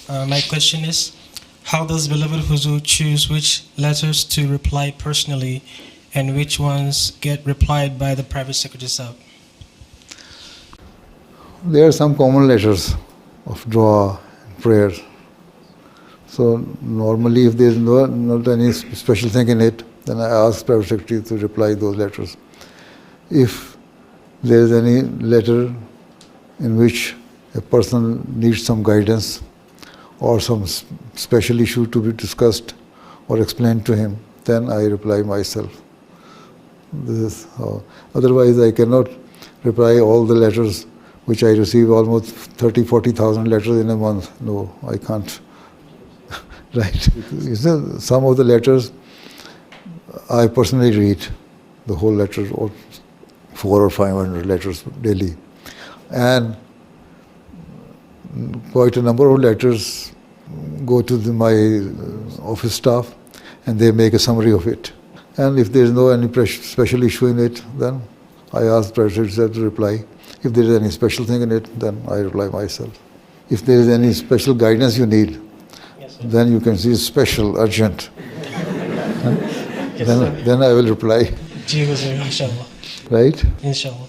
My question is, how does beloved Huzoor choose which letters to reply personally and which ones get replied by the private secretary sahab? There are some common letters of dua and prayer. So normally if there is not any special thing in it, then I ask private secretary to reply those letters. If there is any letter in which a person needs some guidance or some special issue to be discussed or explained to him, then I reply myself. This is how. Otherwise, I cannot reply all the letters which I receive, almost 30,000-40,000 letters in a month. No, I can't. Right. Some of the letters I personally read, the whole letter, or 400 or 500 letters daily. And quite a number of letters go to my office staff and they make a summary of it. And if there is no any special issue in it, then I ask private secretary to reply. If there is any special thing in it, then I reply myself. If there is any special guidance you need, then you can see special, urgent. Then I will reply. Ji Huzoor, inshallah. Right? Inshallah.